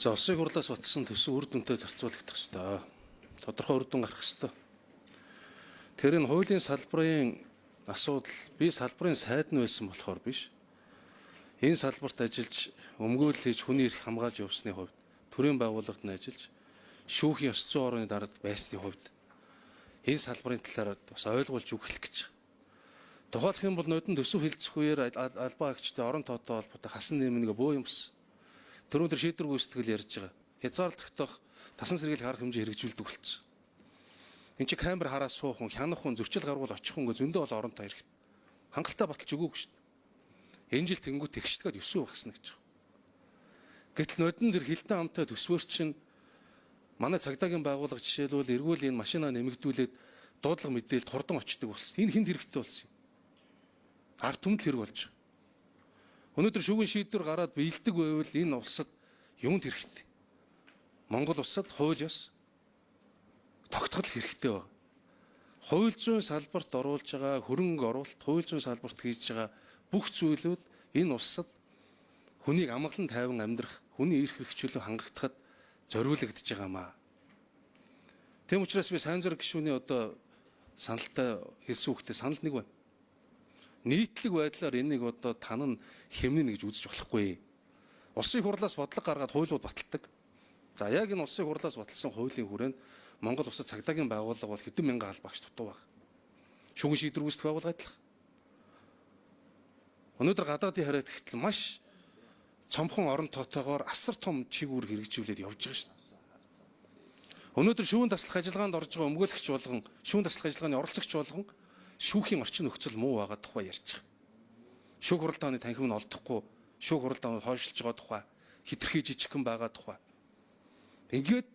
За улсын хурлаас батсан төсөв үр дүнтэй зарцуулагдах ёстой. Тодорхой үр дүн гарах ёстой. Тэр энэ хуулийн салбарын асуудал би салбарын сайд нь байсан болохоор биш. Энэ салбарт ажиллаж өмгөөлөл хийж хүний эрх хамгаалж явсны хувьд төрийн байгууллагад нь ажиллаж шүүхийн ёс зүйн орны дарад байсны хувьд энэ салбарын талаар бас ойлгуулж өгөх гэж. Тухайлх юм бол нодон төсөв хилцэх үеэр албан агчтай орон тоотой холбоотой хасан нэмнэг бөө юмс. Тэр өндөр шийдвэр гүйцэтгэл ярьж байгаа. Хязгаарлалт тогтоох тасан сэргийлэх арга хэмжээ хэрэгжүүлдэг болсон. Энд чи камер хараа суух хүн, хянах хүн, зөрчил гаргуул очих хүн зөндөө бол оронтой хэрэгтэй. Хангалттай баталж өгөөгүй шүү дээ. Энэ жил тэнгуү тэгшдгээд 9% багасна гэж байна. Гэтэл нодон тэр хилтэн амтай төсвөр чинь манай цагдаагийн байгууллага жишээлбэл эргүүл энэ машинаа нэмэгдүүлээд дуудлага мэдээлэлд хурдан очдог болсон. Энэ хүнд хэрэгтэй болсон юм. Ард түмэл хэрэг болж байгаа. Өнөөдөр шүүгийн шийдвэр гараад биелдэг байвал энэ улсад юунд хэрэгтэй? Монгол улсад хууль ёс тогтгол хэрэгтэй байна. Хууль зүйн салбарт оруулж байгаа хөрөнгө оруулалт, хууль зүйн салбарт хийж байгаа бүх зүйлүүд энэ улсад хүнийг амгалан тайван амьдрах, хүний эрх хэрэгчлөө хангагдахад зориулагдж байгаа маа. Тэм учраас би сайн зэрэг гишүүний одоо саналтай хэлсэн үгтэй санал нэг байна. Нийтлэг байдлаар энийг одоо тань хэмнэнэ гэж үзэж болохгүй. Улсын хурлаас бодлого гаргаад хуулиуд баталдаг. За яг энэ улсын хурлаас баталсан хуулийн хүрээнд Монгол улсад цагдаагийн байгууллага бол хэдэн мянган албаагч дутуу баг. Шүүгийн шийдвэр гүйцэтгэх байгууллага адилхан. Өнөөдөр гадаадын харайт гэтэл маш цомхон орон тоотойгоор асар том чигүүр хэрэгжүүлээд явж байгаа шүү дээ. Өнөөдөр шүүн таслах ажиллагаанд орж байгаа өмгөөлөгч болгон, шүүн таслах ажиллагааны оролцогч болгон шүүхийн орчин нөхцөл муу байгаа тухай ярьж байгаа. Шүүх хуралдааны танхим нь олдохгүй, шүүх хуралдаанд хойшилж байгаа тухай, хитрхий жижигхэн байгаа тухай. Ингээд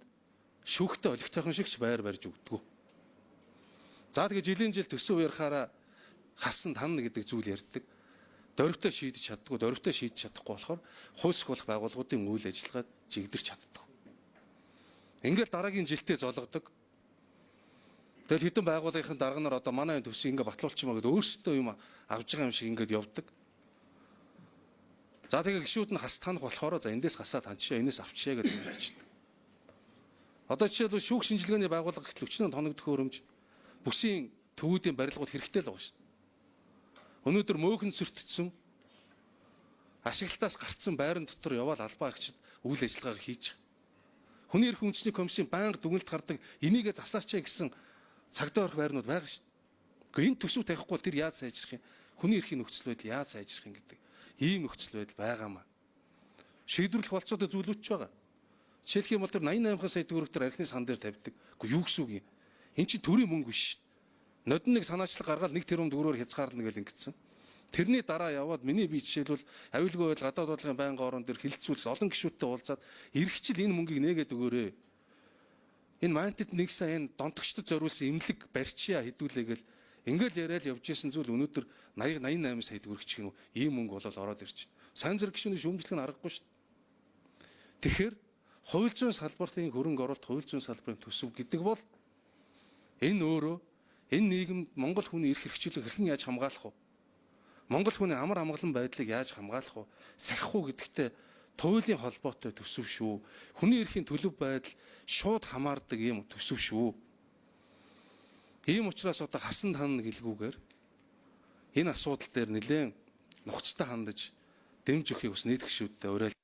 шүүхтэй олигтойхон шиг ч байр барьж өгдөг. За тэгээ жилийн жил төсөв ярихаараа хасан тань гэдэг зүйл ярьдаг. Дөрвтэй шийдэж чаддгүй, дөрвтэй шийдэж чадахгүй болохоор хууль байгууллагуудын үйл ажиллагааг жигдэрч чаддаг. Ингээд дараагийн жилдээ зологдог. Тэгэл хэдэн байгууллагын дарга нар одоо манай төсөв ингээ батлуулчихмаа гэдээ өөрсдөө юм авж байгаа юм шиг ингээд явдаг. За тэгээ гişүүд нь хас танах болохоор за эндээс хасаад ханчаа, энэс авчия гэдэг юм ярьчдаг. Одоо жишээлбэл шүүх шинжилгээний байгууллага гэхэл өчнөө тоногдох хөрөмж бүсийн төвүүдийн барилгууд хэрэгтэй л байгаа шүү дээ. Өнөөдөр мөөхөн сүртдсэн ашиглалтаас гарцсан байран дотор яваад албаа агчид үйл ажиллагааг хийж байгаа. Хүний эрх үндэсний комиссийн байнга дүгнэлт гардаг энийгээ засаачаа гэсэн цагдаа орох байрнууд байгаа шүү дээ. Гэхдээ энэ төсөв тавихгүй тэр яаж сайжрах юм? Хүний эрхийн нөхцөл байдал яаж сайжрах юм гэдэг ийм нөхцөл байдал байгаамаа. Шийдвэрлэх болцоотой зүйлүүд ч байгаа. Жишээлх юм бол тэр 88 сая төгрөг төр архины сан дээр тавьдаг. Гэхдээ юу гэсэн үг юм? Энд чинь төрийн мөнгө биш шүү дээ. Нодон нэг санаачлаг гаргаад 1 тэрбум төгрөгөөр хязгаарлана гэж ингэсэн. Тэрний дараа яваад миний би жишээлбэл аюулгүй байдал гадаад бодлогын байнгын орон дээр хилцүүлж олон гишүүдтэй уулзаад эргэжил энэ мөнгийг нээгээд өгөөрэй. Энэ мантад нэг сая энэ донтогчдод зориулсан имлэг барьчаа хэдүүлээгээл ингээл яриад явж исэн зүйл өнөөдөр 88 сая төгрөг чих юм ийм мөнгө болол ороод ирж. Сайн зэрэг гишүүний шүүмжлэх нь аргагүй шүү дээ. Тэгэхээр хууль зүйн салбарын хөрөнгө оруулалт, хууль зүйн салбарын төсөв гэдэг бол энэ өөрөө энэ нийгэмд монгол хүний эрх хэрэгчлийг хэрхэн яаж хамгаалах вэ? Монгол хүний амар амгалан байдлыг яаж хамгаалах вэ? Сахих уу гэдэгтээ туйлын холбоотой төсөв шүү. Хүний эрхийн төлөв байдал шууд хамаардаг юм төсөв шүү. Ийм учраас одоо хасан тань гэлгүүгээр энэ асуудал дээр нэлээд нухацтай хандаж дэмж өгөхийг бас нийт гишүүдтэй уриалж